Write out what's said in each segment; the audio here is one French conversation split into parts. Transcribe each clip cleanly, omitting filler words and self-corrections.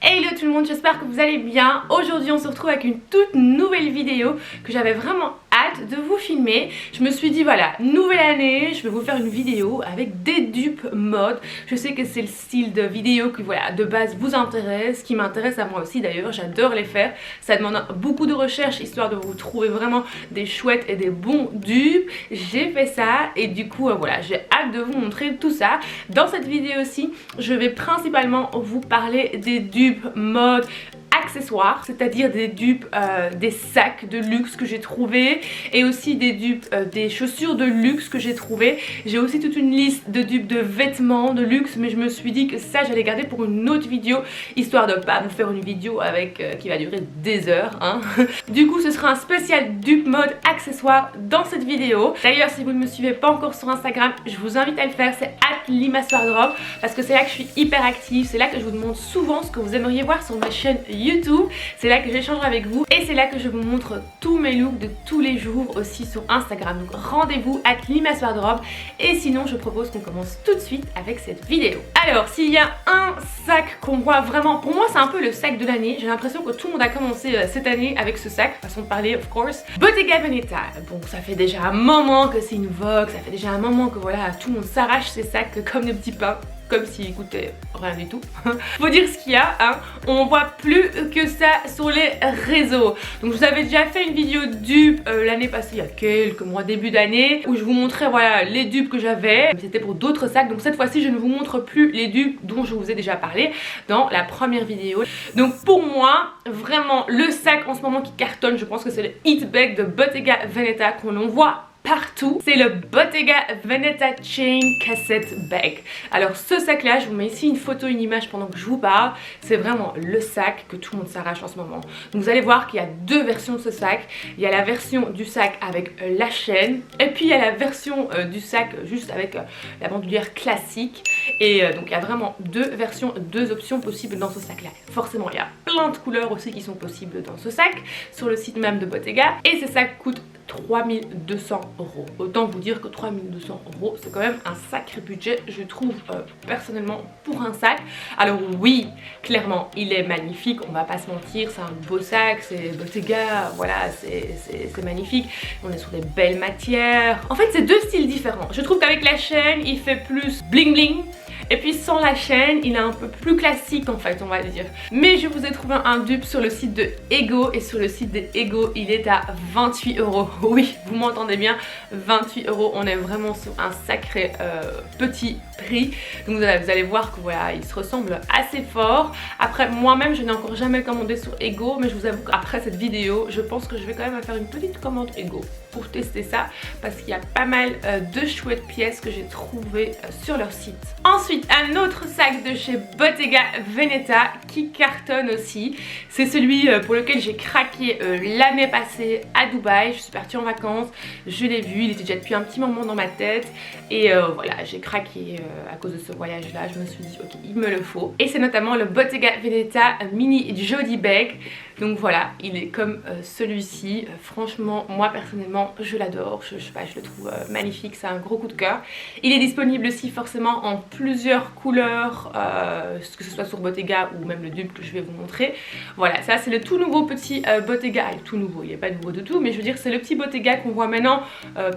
Hello tout le monde, j'espère que vous allez bien. Aujourd'hui on se retrouve avec une toute nouvelle vidéo que j'avais vraiment hâte de vous filmer. Je me suis dit voilà, nouvelle année, je vais vous faire une vidéo avec des dupes mode. Je sais que c'est le style de vidéo qui voilà, de base vous intéresse, qui m'intéresse à moi aussi d'ailleurs, j'adore les faire. Ça demande beaucoup de recherche histoire de vous trouver vraiment des chouettes et des bons dupes. J'ai fait ça et du coup voilà, j'ai hâte de vous montrer tout ça. Dans cette vidéo aussi, je vais principalement vous parler des dupes mode accessoires, c'est-à-dire des dupes des sacs de luxe que j'ai trouvé et aussi des dupes des chaussures de luxe que j'ai trouvé. J'ai aussi toute une liste de dupes de vêtements de luxe, mais je me suis dit que ça j'allais garder pour une autre vidéo histoire de pas vous faire une vidéo avec qui va durer des heures hein. Du coup ce sera un spécial dupe mode accessoires dans cette vidéo. D'ailleurs si vous ne me suivez pas encore sur Instagram, je vous invite à le faire, c'est @limaswardrobe parce que c'est là que je suis hyper active, c'est là que je vous demande souvent ce que vous aimeriez voir sur ma chaîne YouTube, c'est là que j'échange avec vous et c'est là que je vous montre tous mes looks de tous les jours aussi sur Instagram. Donc rendez-vous @limaswardrobe et sinon je propose qu'on commence tout de suite avec cette vidéo. Alors s'il y a un sac qu'on voit vraiment, pour moi c'est un peu le sac de l'année, j'ai l'impression que tout le monde a commencé cette année avec ce sac, façon de parler of course. Bottega Veneta, bon ça fait déjà un moment que c'est une vogue, ça fait déjà un moment que voilà tout le monde s'arrache ses sacs comme des petits pains, comme s'il coûtait rien du tout. Faut dire ce qu'il y a, hein. On voit plus que ça sur les réseaux. Donc je vous avais déjà fait une vidéo dupe l'année passée, il y a quelques mois, début d'année, où je vous montrais voilà les dupes que j'avais. C'était pour d'autres sacs, donc cette fois-ci je ne vous montre plus les dupes dont je vous ai déjà parlé dans la première vidéo. Donc pour moi, vraiment le sac en ce moment qui cartonne, je pense que c'est le Hit Bag de Bottega Veneta qu'on en voit partout, c'est le Bottega Veneta Chain Cassette Bag. Alors ce sac là, je vous mets ici une photo, une image pendant que je vous parle, c'est vraiment le sac que tout le monde s'arrache en ce moment. Donc vous allez voir qu'il y a deux versions de ce sac, il y a la version du sac avec la chaîne et puis il y a la version du sac juste avec la bandoulière classique et donc il y a vraiment deux versions, deux options possibles dans ce sac là. Forcément il y a plein de couleurs aussi qui sont possibles dans ce sac sur le site même de Bottega et ces sacs coûtent 3200 €. Autant vous dire que 3200 € c'est quand même un sacré budget je trouve personnellement pour un sac. Alors oui clairement il est magnifique, on va pas se mentir, c'est un beau sac, c'est Bottega, voilà c'est magnifique, on est sur des belles matières. En fait c'est deux styles différents, je trouve qu'avec la chaîne il fait plus bling bling et puis sans la chaîne il est un peu plus classique en fait on va dire. Mais je vous ai trouvé un dupe sur le site de Ego et sur le site de Ego il est à 28 €. Oui vous m'entendez bien, 28 €, on est vraiment sur un sacré petit prix. Donc vous allez voir que voilà il se ressemble assez fort. Après moi-même je n'ai encore jamais commandé sur Ego, mais je vous avoue qu'après cette vidéo je pense que je vais quand même faire une petite commande Ego pour tester ça parce qu'il y a pas mal de chouettes pièces que j'ai trouvées sur leur site. Ensuite un autre sac de chez Bottega Veneta qui cartonne aussi, c'est celui pour lequel j'ai craqué l'année passée à Dubaï. Je suis partie en vacances, je l'ai vu, il était déjà depuis un petit moment dans ma tête et voilà j'ai craqué à cause de ce voyage là, je me suis dit ok il me le faut et c'est notamment le Bottega Veneta Mini Jody Bag. Donc voilà il est comme celui-ci, franchement moi personnellement je l'adore, je sais pas, je le trouve magnifique, c'est un gros coup de cœur. Il est disponible aussi forcément en plusieurs couleurs, que ce soit sur Bottega ou même le dupe que je vais vous montrer. Voilà ça c'est le tout nouveau petit Bottega, il est tout nouveau, il est pas nouveau du tout mais je veux dire c'est le petit Bottega qu'on voit maintenant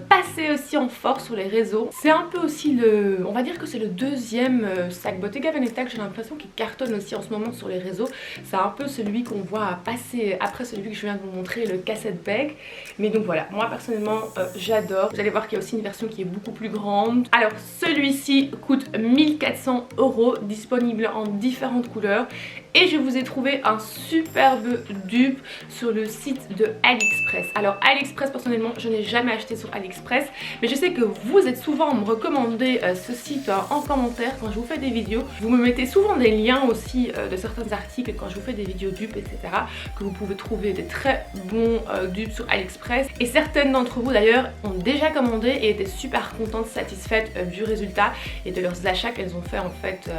passer aussi en force sur les réseaux. C'est un peu aussi le, on va dire que c'est le deuxième sac Bottega Veneta que j'ai l'impression qu'il cartonne aussi en ce moment sur les réseaux. C'est un peu celui qu'on voit passer après celui que je viens de vous montrer, le cassette bag. Mais donc voilà, moi personnellement j'adore. Vous allez voir qu'il y a aussi une version qui est beaucoup plus grande. Alors celui-ci coûte 1400 €, disponible en différentes couleurs. Et je vous ai trouvé un superbe dupe sur le site de AliExpress. Alors AliExpress personnellement je n'ai jamais acheté sur AliExpress, mais je sais que vous êtes souvent à me recommander ce site en commentaire quand je vous fais des vidéos. Vous me mettez souvent des liens aussi de certains articles quand je vous fais des vidéos dupes etc. que vous pouvez trouver des très bons dupes sur AliExpress. Et certaines d'entre vous d'ailleurs ont déjà commandé et étaient super contentes, satisfaites du résultat et de leurs achats qu'elles ont fait en fait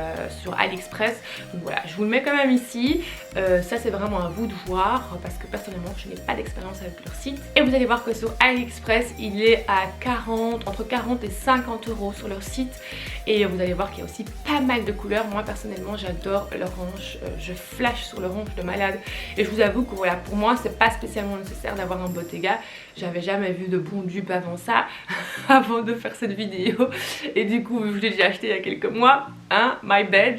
sur AliExpress. Donc voilà, je vous le mets quand même ici. Ça c'est vraiment à vous de voir parce que personnellement je n'ai pas d'expérience avec leur site. Et vous allez voir que sur AliExpress il est à entre 40 et 50 € sur leur site. Et vous allez voir qu'il y a aussi pas mal de couleurs. Moi personnellement j'adore l'orange, je flash sur l'orange de malade. Et je vous avoue que voilà, pour moi c'est pas spécialement nécessaire d'avoir un Bottega. J'avais jamais vu de bons dupes avant ça, avant de faire cette vidéo. Et du coup je l'ai déjà acheté il y a quelques mois, hein, my bad.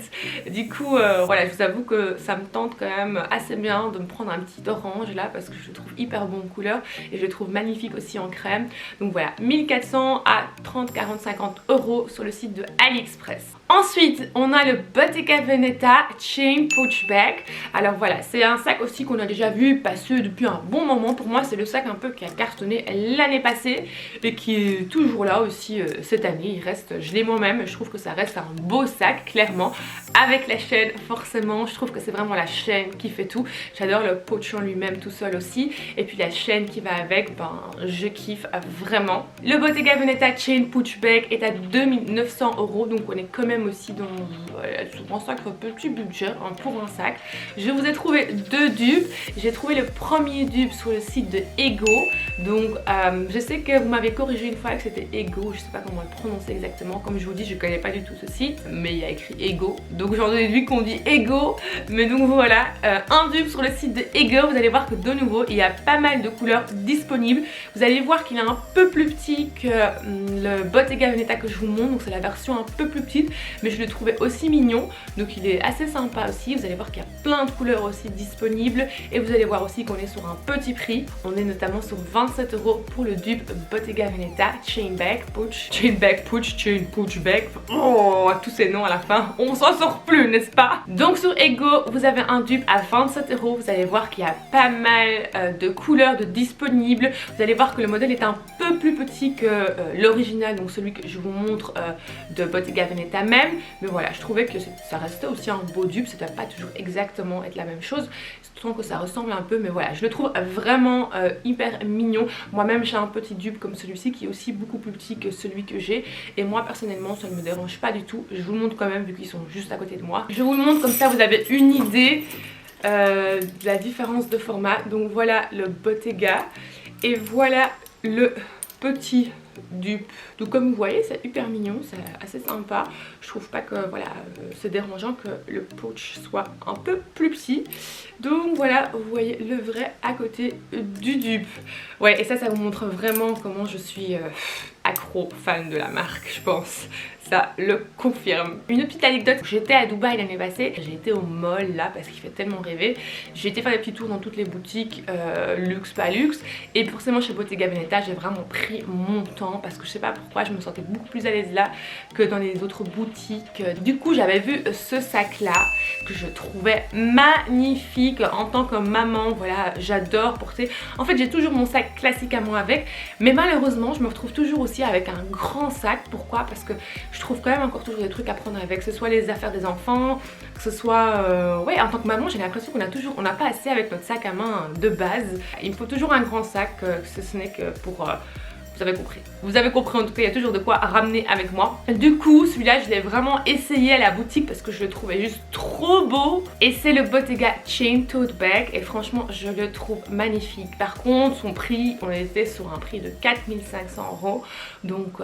Du coup voilà, je vous avoue que ça me tente quand même assez bien de me prendre un petit orange là parce que je le trouve hyper bon en couleur et je le trouve magnifique aussi en crème. Donc voilà, 1400 à 30, 40, 50 € sur le site de AliExpress. Ensuite, on a le Bottega Veneta Chain Pouch Bag. Alors voilà, c'est un sac aussi qu'on a déjà vu passer depuis un bon moment. Pour moi, c'est le sac un peu qui a cartonné l'année passée et qui est toujours là aussi cette année. Il reste, je l'ai moi-même, je trouve que ça reste un beau sac, clairement. Avec la chaîne, forcément, je trouve que c'est vraiment la chaîne qui fait tout. J'adore le pouch en lui-même tout seul aussi. Et puis la chaîne qui va avec, ben, je kiffe vraiment. Le Bottega Veneta Chain Pouch Bag est à 2900 €, donc on est quand même aussi dans un sacré petit budget hein, pour un sac. Je vous ai trouvé deux dupes. J'ai trouvé le premier dupe sur le site de Ego. Donc je sais que vous m'avez corrigé une fois que c'était Ego, je sais pas comment le prononcer exactement. Comme je vous dis, je connais pas du tout ce site, mais il y a écrit Ego. Donc j'en déduis qu'on dit Ego. Mais donc voilà, un dupe sur le site de Ego. Vous allez voir que de nouveau, il y a pas mal de couleurs disponibles. Vous allez voir qu'il est un peu plus petit que le Bottega Veneta que je vous montre. Donc c'est la version un peu plus petite, mais je le trouvais aussi mignon. Donc il est assez sympa aussi. Vous allez voir qu'il y a plein de couleurs aussi disponibles. Et vous allez voir aussi qu'on est sur un petit prix. On est notamment sur 27 € pour le dupe Bottega Veneta Chain Bag Pouch. Chain Bag Pouch, Chain Pouch Bag. Oh, tous ces noms à la fin, on s'en sort plus, n'est-ce pas? Donc sur Ego, vous avez un dupe à 27 €. Vous allez voir qu'il y a pas mal de couleurs de disponibles. Vous allez voir que le modèle est un peu plus petit que l'original, donc celui que je vous montre de Bottega Veneta même. Mais voilà, je trouvais que ça restait aussi un beau dupe. Ça ne doit pas toujours exactement être la même chose. Que ça ressemble un peu, mais voilà, je le trouve vraiment hyper mignon. Moi-même j'ai un petit dupe comme celui-ci qui est aussi beaucoup plus petit que celui que j'ai, et moi personnellement ça ne me dérange pas du tout. Je vous le montre quand même vu qu'ils sont juste à côté de moi. Je vous le montre comme ça vous avez une idée de la différence de format. Donc voilà le Bottega et voilà le petit dupe. Donc comme vous voyez c'est hyper mignon, c'est assez sympa. Je trouve pas que voilà c'est dérangeant que le pouch soit un peu plus petit. Donc voilà, vous voyez le vrai à côté du dupe. Ouais, et ça vous montre vraiment comment je suis accro, fan de la marque, je pense. Ça le confirme. Une petite anecdote, j'étais à Dubaï l'année passée, j'ai été au mall là parce qu'il fait tellement rêver. J'ai été faire des petits tours dans toutes les boutiques luxe, pas luxe, et forcément chez Bottega Veneta j'ai vraiment pris mon temps parce que je sais pas pourquoi je me sentais beaucoup plus à l'aise là que dans les autres boutiques. Du coup j'avais vu ce sac là que je trouvais magnifique en tant que maman. Voilà, j'adore porter. En fait j'ai toujours mon sac classique à moi avec, mais malheureusement je me retrouve toujours aussi avec un grand sac. Pourquoi? Parce que je trouve quand même encore toujours des trucs à prendre avec, que ce soit les affaires des enfants, que ce soit ouais, en tant que maman j'ai l'impression qu'on n'a pas assez avec notre sac à main de base. Il me faut toujours un grand sac, ce n'est que pour vous avez compris. Vous avez compris en tout cas, il y a toujours de quoi ramener avec moi. Du coup, celui-là, je l'ai vraiment essayé à la boutique parce que je le trouvais juste trop beau. Et c'est le Bottega Chain Tote Bag. Et franchement, je le trouve magnifique. Par contre, son prix, on était sur un prix de 4500 €. Donc,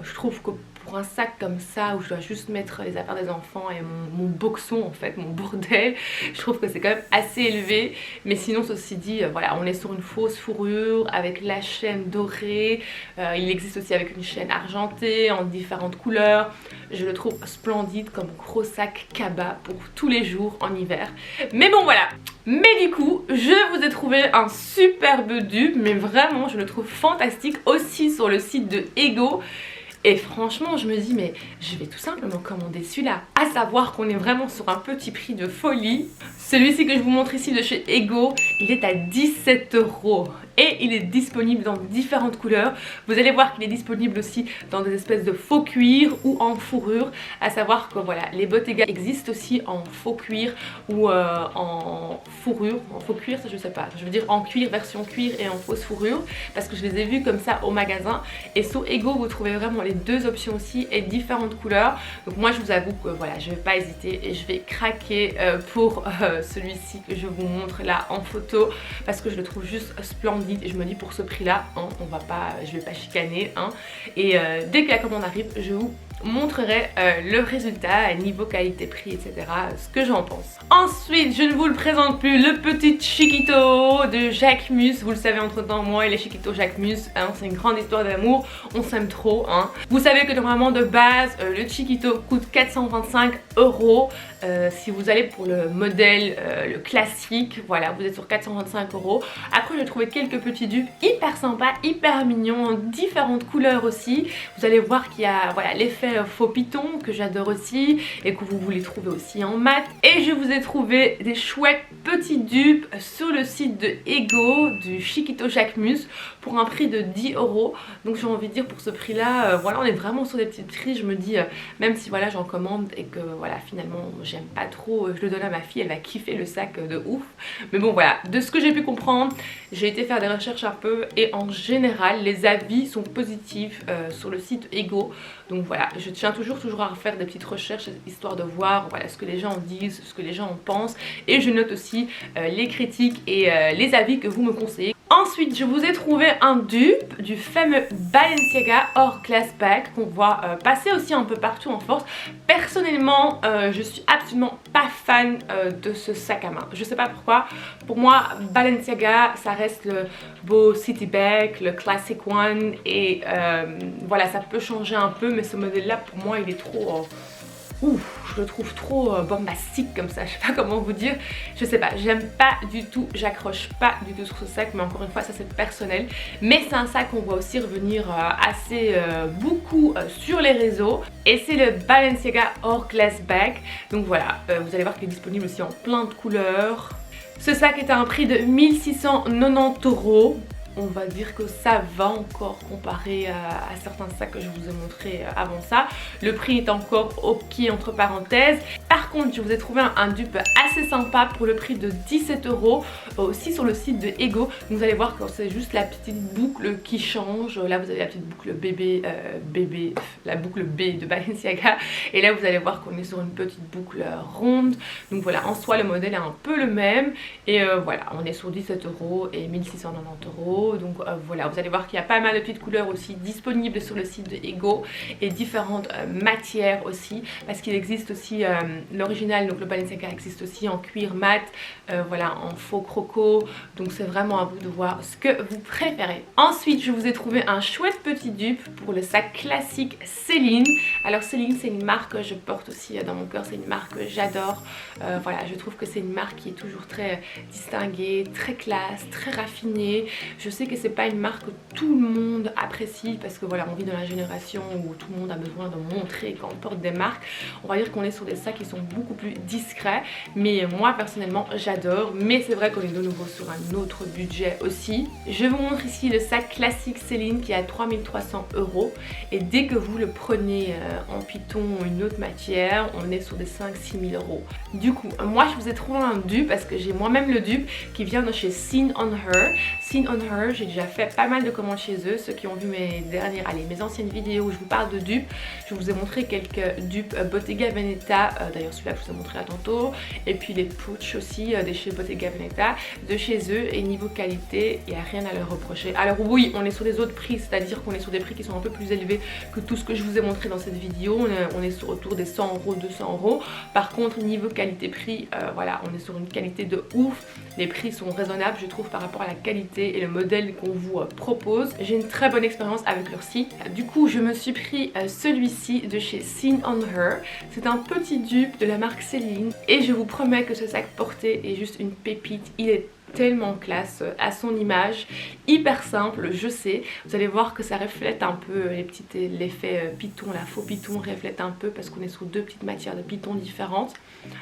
je trouve que pour un sac comme ça où je dois juste mettre les affaires des enfants et mon boxon en fait, mon bordel, je trouve que c'est quand même assez élevé. Mais sinon ceci dit, voilà, on est sur une fausse fourrure avec la chaîne dorée. Il existe aussi avec une chaîne argentée en différentes couleurs. Je le trouve splendide comme gros sac cabas pour tous les jours en hiver. Mais bon voilà. Mais du coup, je vous ai trouvé un superbe dupe, mais vraiment je le trouve fantastique aussi sur le site de Ego. Et franchement je me dis mais je vais tout simplement commander celui-là. À savoir qu'on est vraiment sur un petit prix de folie. Celui-ci que je vous montre ici de chez Ego, il est à 17 € et il est disponible dans différentes couleurs. Vous allez voir qu'il est disponible aussi dans des espèces de faux cuir ou en fourrure. À savoir que voilà, les Bottega existent aussi en faux cuir ou en fourrure. En faux cuir, ça je sais pas. Je veux dire en cuir, version cuir et en fausse fourrure. Parce que je les ai vus comme ça au magasin. Et sur Ego, vous trouvez vraiment les deux options aussi et différentes couleurs. Donc moi je vous avoue que voilà, je vais pas hésiter et je vais craquer pour celui-ci que je vous montre là en photo. Parce que je le trouve juste splendide. Et je me dis pour ce prix là, hein, je vais pas chicaner. Hein. Et dès que la commande arrive, je vous montrerai le résultat, niveau qualité-prix, etc. Ce que j'en pense. Ensuite, je ne vous le présente plus, le petit Chiquito de Jacquemus. Vous le savez entre temps, moi et les Chiquito Jacquemus, hein, c'est une grande histoire d'amour. On s'aime trop. Hein. Vous savez que normalement de base, le Chiquito coûte 425 €. Si vous allez pour le modèle, le classique, voilà, vous êtes sur 425 €. Après, j'ai trouvé quelques petits dupes hyper sympas, hyper mignons, en différentes couleurs aussi. Vous allez voir qu'il y a voilà, l'effet faux python que j'adore aussi et que vous voulez trouver aussi en mat. Et je vous ai trouvé des chouettes petits dupes sur le site de Ego, du Chiquito Jacquemus, pour un prix de 10 €. Donc j'ai envie de dire pour ce prix là, voilà, on est vraiment sur des petits prix. Je me dis, même si voilà, j'en commande et que voilà, finalement j'aime pas trop, je le donne à ma fille, elle va kiffer le sac de ouf. Mais bon voilà, de ce que j'ai pu comprendre, j'ai été faire des recherches un peu et en général les avis sont positifs sur le site Ego. Donc voilà, je tiens toujours à refaire des petites recherches histoire de voir voilà, ce que les gens en disent, ce que les gens en pensent. Et je note aussi les critiques et les avis que vous me conseillez. Ensuite, je vous ai trouvé un dupe du fameux Balenciaga Hors Class Bag qu'on voit passer aussi un peu partout en force. Personnellement, je suis absolument pas fan de ce sac à main. Je sais pas pourquoi. Pour moi, Balenciaga, ça reste le beau city bag, le classic one. Et voilà, ça peut changer un peu, mais ce modèle-là, pour moi, il est trop... ouf, je le trouve trop bombastique comme ça, je sais pas comment vous dire, je sais pas, j'aime pas du tout, j'accroche pas du tout sur ce sac, mais encore une fois ça c'est personnel. Mais c'est un sac qu'on voit aussi revenir assez beaucoup sur les réseaux, et c'est le Balenciaga Hors Class Bag. Donc voilà, vous allez voir qu'il est disponible aussi en plein de couleurs. Ce sac est à un prix de 1690 €. On va dire que ça va encore comparé à certains sacs que je vous ai montré avant ça. Le prix est encore ok entre parenthèses. Par contre, je vous ai trouvé un dupe assez sympa pour le prix de 17 € aussi sur le site de Ego. Vous allez voir que c'est juste la petite boucle qui change. Là, vous avez la petite boucle bébé, la boucle B de Balenciaga. Et là, vous allez voir qu'on est sur une petite boucle ronde. Donc voilà, en soi, le modèle est un peu le même. Et voilà, on est sur 17 € et 1690 €. Donc voilà, vous allez voir qu'il y a pas mal de petites couleurs aussi disponibles sur le site de Ego et différentes matières aussi, parce qu'il existe aussi l'original, donc le Balenciaga existe aussi en cuir mat, voilà, en faux croco. Donc c'est vraiment à vous de voir ce que vous préférez. Ensuite, je vous ai trouvé un chouette petit dupe pour le sac classique Céline. Alors Céline, c'est une marque que je porte aussi dans mon cœur, c'est une marque que j'adore. Voilà, je trouve que c'est une marque qui est toujours très distinguée, très classe, très raffinée. Je sais que c'est pas une marque que tout le monde apprécie, parce que voilà, on vit dans la génération où tout le monde a besoin de montrer quand on porte des marques. On va dire qu'on est sur des sacs qui sont beaucoup plus discrets, mais moi personnellement j'adore. Mais c'est vrai qu'on est de nouveau sur un autre budget aussi. Je vous montre ici le sac classique Céline qui est à 3300 €, et dès que vous le prenez en python ou une autre matière, on est sur des 5-6 000 €. Du coup, moi je vous ai trouvé un dupe parce que j'ai moi-même le dupe qui vient de chez Seen on Her. Seen on Her, j'ai déjà fait pas mal de commandes chez eux. Ceux qui ont vu mes anciennes vidéos où je vous parle de dupes, je vous ai montré quelques dupes Bottega Veneta, d'ailleurs celui-là je vous ai montré à tantôt, et puis les Puch aussi de chez Bottega Veneta, de chez eux, et niveau qualité, il n'y a rien à leur reprocher. Alors oui, on est sur des autres prix, c'est-à-dire qu'on est sur des prix qui sont un peu plus élevés que tout ce que je vous ai montré dans cette vidéo. On est sur autour des 100 €, 200 €. Par contre, niveau qualité-prix, voilà, on est sur une qualité de ouf. Les prix sont raisonnables, je trouve, par rapport à la qualité et le modèle qu'on vous propose. J'ai une très bonne expérience avec leur site. Du coup, je me suis pris celui-ci de chez Seen on Her. C'est un petit dupe de la marque Céline et je vous promets que ce sac porté est juste une pépite. Il est tellement classe à son image, hyper simple, je sais. Vous allez voir que ça reflète un peu l'effet python, la faux python reflète un peu parce qu'on est sur deux petites matières de python différentes.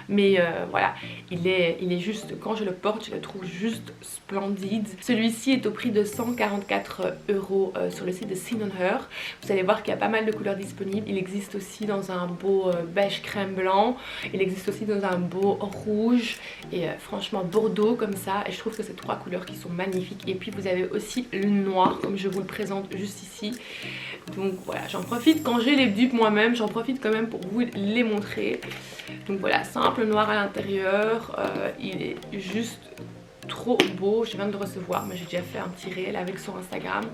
Mais voilà, il est juste, quand je le porte, je le trouve juste splendide. Celui-ci est au prix de 144 € sur le site de Seen On Her. Vous allez voir qu'il y a pas mal de couleurs disponibles. Il existe aussi dans un beau beige crème blanc. Il existe aussi dans un beau rouge et franchement bordeaux comme ça. Et je trouve que ces trois couleurs qui sont magnifiques. Et puis vous avez aussi le noir comme je vous le présente juste ici. Donc voilà, j'en profite quand j'ai les dupes moi-même, j'en profite quand même pour vous les montrer. Donc voilà, simple noir à l'intérieur, il est juste trop beau. Je viens de le recevoir, mais j'ai déjà fait un petit réel avec sur Instagram.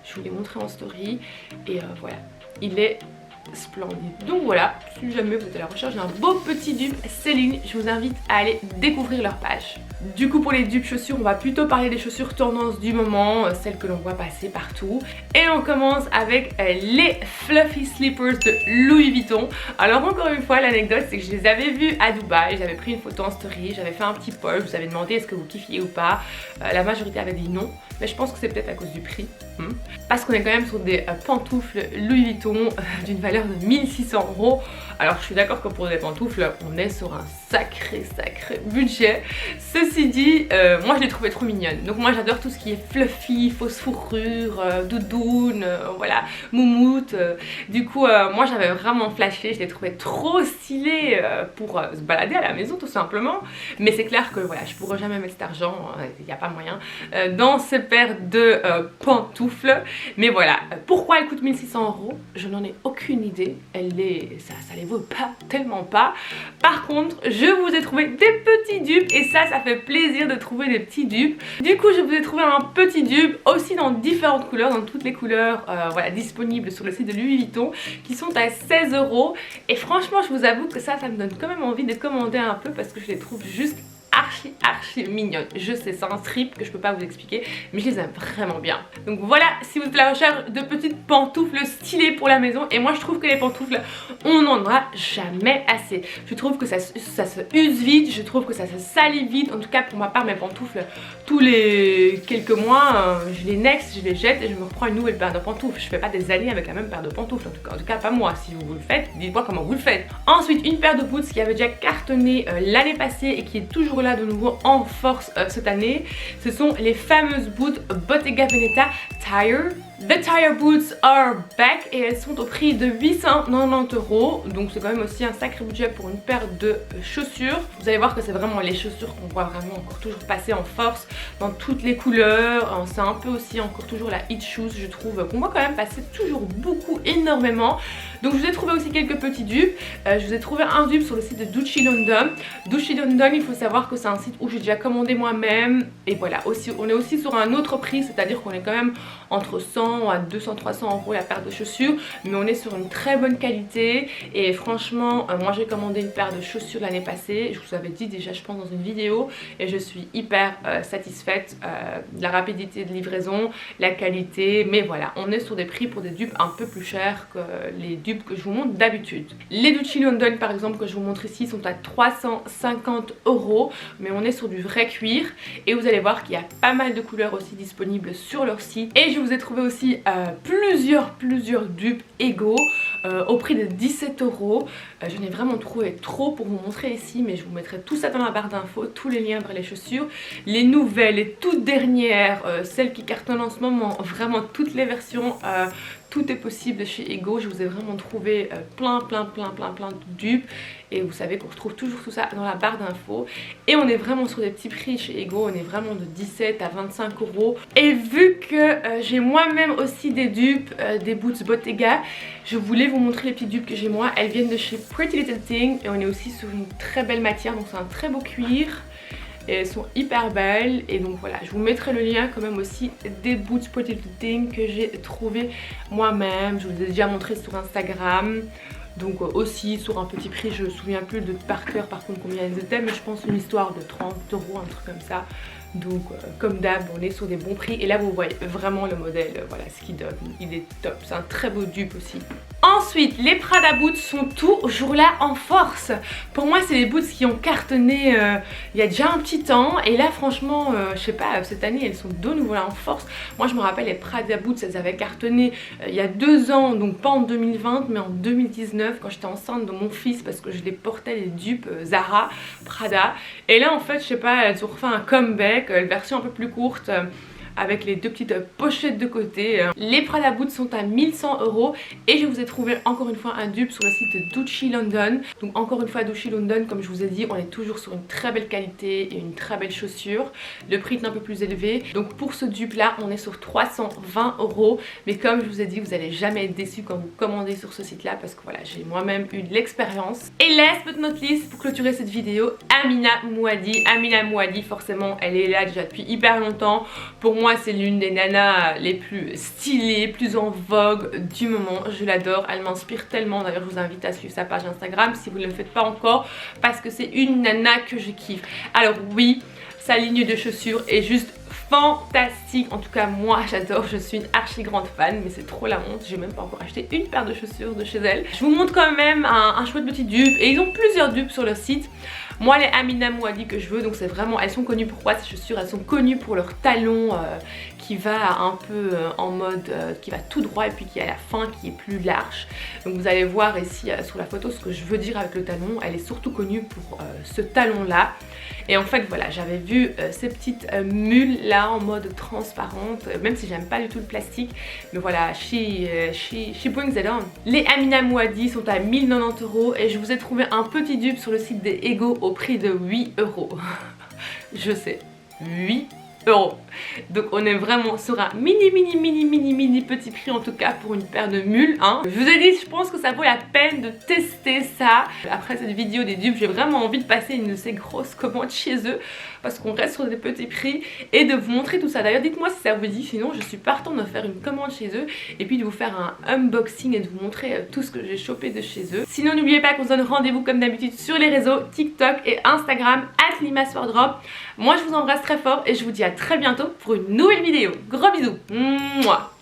Je vous l'ai montré en story et voilà, il est splendide. Donc voilà, si jamais vous êtes à la recherche d'un beau petit dupe Celine, je vous invite à aller découvrir leur page. Du coup pour les dupes chaussures, on va plutôt parler des chaussures tendance du moment, celles que l'on voit passer partout. Et on commence avec les Fluffy Slippers de Louis Vuitton. Alors encore une fois, l'anecdote c'est que je les avais vus à Dubaï, j'avais pris une photo en story, j'avais fait un petit poll, je vous avais demandé est-ce que vous kiffiez ou pas. La majorité avait dit non, mais je pense que c'est peut-être à cause du prix. Parce qu'on est quand même sur des pantoufles Louis Vuitton d'une valeur de 1600 €. Alors je suis d'accord que pour des pantoufles on est sur un sacré budget. Ceci dit, moi je les trouvais trop mignonnes. Donc moi j'adore tout ce qui est fluffy, fausse fourrure, doudoune, voilà, moumoute. Du coup moi j'avais vraiment flashé, je les trouvais trop stylées pour se balader à la maison tout simplement. Mais c'est clair que voilà, je pourrais jamais mettre cet argent, il n'y a pas moyen, dans ces paires de pantoufles. Mais voilà, pourquoi elles coûtent 1600 €? Je n'en ai aucune idée. Ça les vaut pas, tellement pas. Par contre, je vous ai trouvé des petits dupes et ça fait plaisir de trouver des petits dupes. Du coup, je vous ai trouvé un petit dupe aussi dans différentes couleurs, dans toutes les couleurs voilà, disponibles sur le site de Louis Vuitton, qui sont à 16 €. Et franchement, je vous avoue que ça me donne quand même envie de commander un peu parce que je les trouve juste archi mignonne. Je sais, c'est un strip que je peux pas vous expliquer, mais je les aime vraiment bien. Donc voilà, si vous êtes à la recherche de petites pantoufles stylées pour la maison, et moi je trouve que les pantoufles, on n'en aura jamais assez. Je trouve que ça se use vite, je trouve que ça se salit vite. En tout cas pour ma part, mes pantoufles, tous les quelques mois, je les next, je les jette et je me reprends une nouvelle paire de pantoufles. Je fais pas des années avec la même paire de pantoufles, en tout cas pas moi. Si vous le faites, dites-moi comment vous le faites. Ensuite, une paire de boots qui avait déjà cartonné l'année passée et qui est toujours là de nouveau en force cette année. Ce sont les fameuses boots Bottega Veneta Tire. The Tire Boots are back et elles sont au prix de 890 €. Donc c'est quand même aussi un sacré budget pour une paire de chaussures. Vous allez voir que c'est vraiment les chaussures qu'on voit vraiment encore toujours passer en force dans toutes les couleurs. C'est un peu aussi encore toujours la hit shoes, je trouve, qu'on voit quand même passer toujours beaucoup, énormément. Donc je vous ai trouvé aussi quelques petits dupes. Je vous ai trouvé un dupe sur le site de Gucci London. Gucci London, il faut savoir que c'est un site où j'ai déjà commandé moi-même. Et voilà, aussi, on est aussi sur un autre prix, c'est-à-dire qu'on est quand même entre 100 à 200-300 € la paire de chaussures, mais on est sur une très bonne qualité. Et franchement, moi j'ai commandé une paire de chaussures l'année passée, je vous avais dit déjà je pense dans une vidéo, et je suis hyper satisfaite de la rapidité de livraison, la qualité. Mais voilà, on est sur des prix pour des dupes un peu plus chers que les dupes que je vous montre d'habitude. Les Gucci London par exemple que je vous montre ici sont à 350 €, mais on est sur du vrai cuir. Et vous allez voir qu'il y a pas mal de couleurs aussi disponibles sur leur site. Et je vous ai trouvé aussi plusieurs dupes égaux au prix de 17 €. J'en ai vraiment trouvé trop pour vous montrer ici, mais je vous mettrai tout ça dans la barre d'infos, tous les liens vers les chaussures, les nouvelles, les toutes dernières, celles qui cartonnent en ce moment, vraiment toutes les versions. Tout est possible chez Ego. Je vous ai vraiment trouvé plein de dupes. Et vous savez qu'on retrouve toujours tout ça dans la barre d'infos. Et on est vraiment sur des petits prix chez Ego. On est vraiment de 17 à 25 €. Et vu que j'ai moi-même aussi des dupes, des boots Bottega, je voulais vous montrer les petites dupes que j'ai moi. Elles viennent de chez Pretty Little Thing. Et on est aussi sur une très belle matière. Donc c'est un très beau cuir. Et elles sont hyper belles. Et donc voilà, je vous mettrai le lien quand même aussi des boots Pretty Little Thing que j'ai trouvé moi-même. Je vous ai déjà montré sur Instagram. Donc aussi sur un petit prix, je me souviens plus de par cœur par contre combien elles étaient, mais je pense une histoire de 30 €, un truc comme ça. Donc comme d'hab, on est sur des bons prix. Et là vous voyez vraiment le modèle, voilà ce qu'il donne. Il est top, c'est un très beau dupe aussi. Ensuite, les Prada Boots sont toujours là en force. Pour moi, c'est les boots qui ont cartonné il y a déjà un petit temps. Et là, franchement, je sais pas, cette année, elles sont de nouveau là en force. Moi, je me rappelle, les Prada Boots, elles avaient cartonné il y a 2 ans. Donc pas en 2020, mais en 2019, quand j'étais enceinte de mon fils. Parce que je les portais, les dupes Zara, Prada. Et là, en fait, je sais pas, elles ont refait un comeback, version un peu plus courte. Avec les 2 petites pochettes de côté. Les Prada Boots sont à 1100 € et je vous ai trouvé encore une fois un dupe sur le site de Duchy London. Donc encore une fois Duchy London, comme je vous ai dit, on est toujours sur une très belle qualité et une très belle chaussure. Le prix est un peu plus élevé. Donc pour ce dupe là, on est sur 320 €. Mais comme je vous ai dit, vous n'allez jamais être déçu quand vous commandez sur ce site là, parce que voilà, j'ai moi-même eu de l'expérience. Et last but not least, pour clôturer cette vidéo, Amina Mouadi. Amina Mouadi, forcément, elle est là déjà depuis hyper longtemps. Pour moi, c'est l'une des nanas les plus stylées, plus en vogue du moment. Je l'adore, elle m'inspire tellement. D'ailleurs, je vous invite à suivre sa page Instagram si vous ne le faites pas encore, parce que c'est une nana que je kiffe. Alors oui, sa ligne de chaussures est juste fantastique. En tout cas, moi j'adore, je suis une archi grande fan, mais c'est trop la honte, j'ai même pas encore acheté une paire de chaussures de chez elle. Je vous montre quand même un chouette petit dupe, et ils ont plusieurs dupes sur leur site. Moi, les Amina Mouadi que je veux, donc c'est vraiment, elles sont connues pour quoi ces chaussures? Elles sont connues pour leur talon qui va un peu en mode, qui va tout droit et puis qui a la fin qui est plus large. Donc vous allez voir ici sur la photo ce que je veux dire avec le talon. Elle est surtout connue pour ce talon là. Et en fait voilà, j'avais vu ces petites mules là en mode transparente, même si j'aime pas du tout le plastique. Mais voilà, she brings it on. Les Amina Mouadi sont à 1090 € et je vous ai trouvé un petit dupe sur le site des Ego au prix de 8 €. Je sais, 8 €. Donc on est vraiment sur un mini petit prix, en tout cas pour une paire de mules hein. Je vous ai dit, je pense que ça vaut la peine de tester ça. Après cette vidéo des dupes, j'ai vraiment envie de passer une de ces grosses commandes chez eux, parce qu'on reste sur des petits prix, et de vous montrer tout ça. D'ailleurs dites-moi si ça vous dit, sinon je suis partante de faire une commande chez eux et puis de vous faire un unboxing et de vous montrer tout ce que j'ai chopé de chez eux. Sinon n'oubliez pas qu'on se donne rendez-vous comme d'habitude sur les réseaux TikTok et Instagram @limaswardrobe. Moi je vous embrasse très fort et je vous dis à très bientôt pour une nouvelle vidéo. Gros bisous. Mouah.